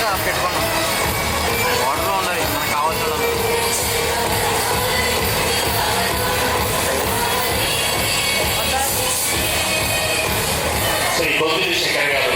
పెట్టుకున్నాం. వాటర్లో ఉన్నది మనకు కావాల్సిన శ్రీ పొద్దుటి శేఖర్ గారు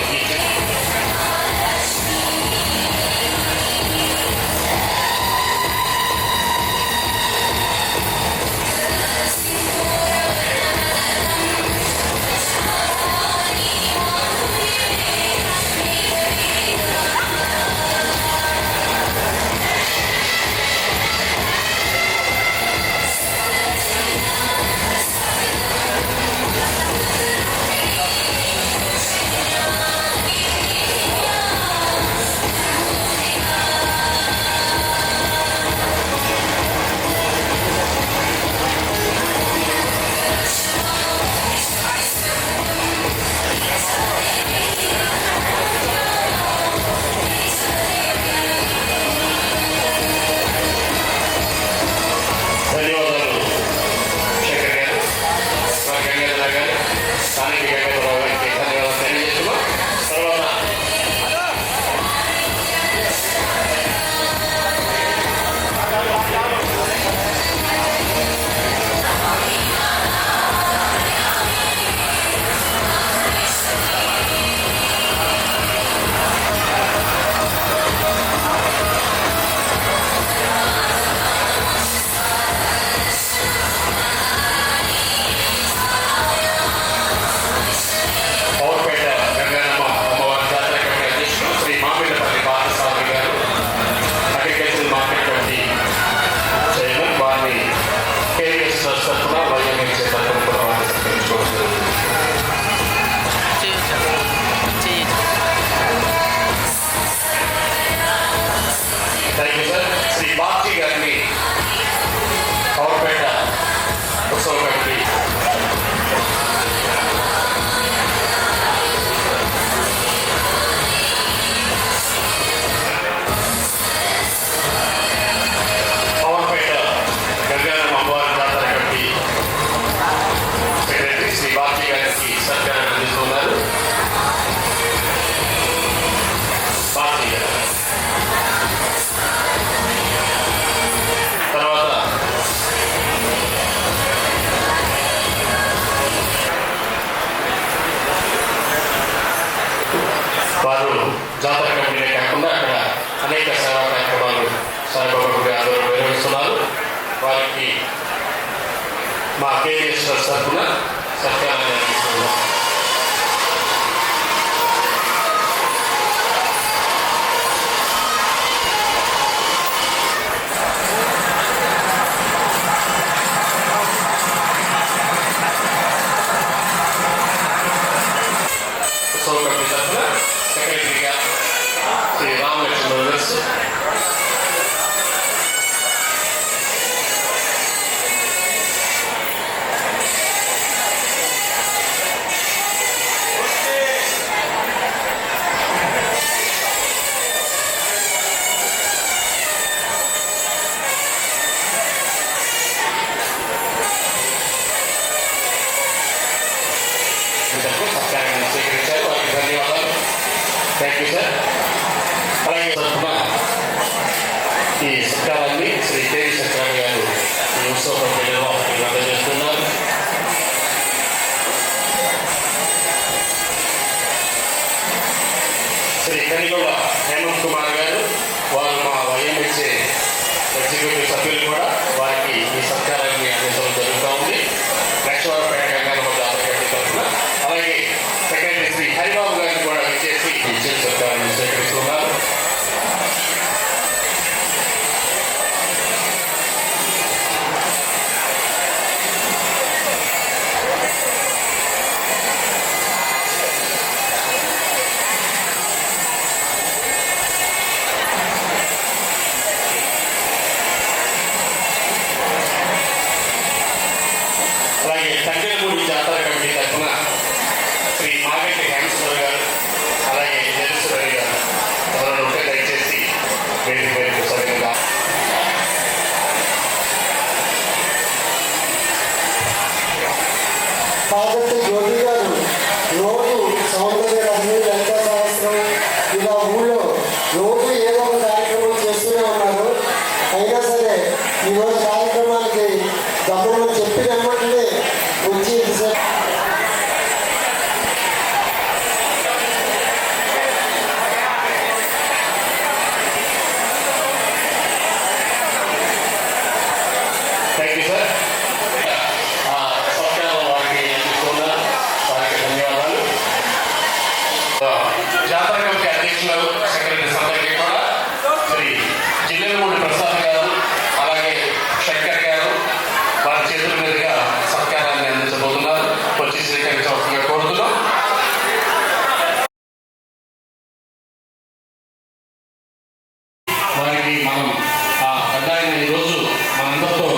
వారు జాతర కమిటీనే కాకుండా అక్కడ అనేక సేవా కార్యక్రమాలు సాయిబాబా గుడి ఆధ్వర్యంలో నిర్వహిస్తున్నారు. వారికి మా కేఎస్ తరఫున సత్కారాన్ని అందిస్తున్నాం. సెక్రటరీగా శ్రీ రామలక్ష్మణ సత్కారాన్ని స్వీకరించారు. వారికి ధన్యవాదాలు. Thank you sir. అలాగే మనం ఆ పెద్ద ఆయన ఈరోజు మనందరితో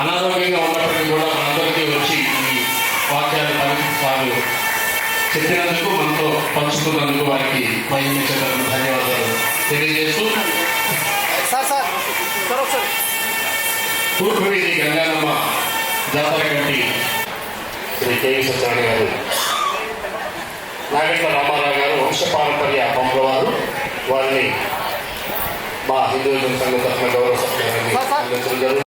అనారోగ్యంగా ఉన్నప్పటికీ కూడా మనందరికీ వచ్చి ఈ వాక్యాలు పలికిస్తారు చెప్పినందుకు మనతో పంచుకున్నందుకు వారికి మహిమించేందుకు ధన్యవాదాలు తెలియజేస్తూ తూర్పు వీధి గంగానమ్మ జాతర కమిటీ శ్రీ కేవీ సత్యనారాయణ గారు, నాగేంద్ర రామారావు గారు వంశపారంపర్య పంపవారు, వారిని మా హిందూ సంఘం తరఫున గౌరవ సత్కారాన్ని అందించడం జరుగుతుంది.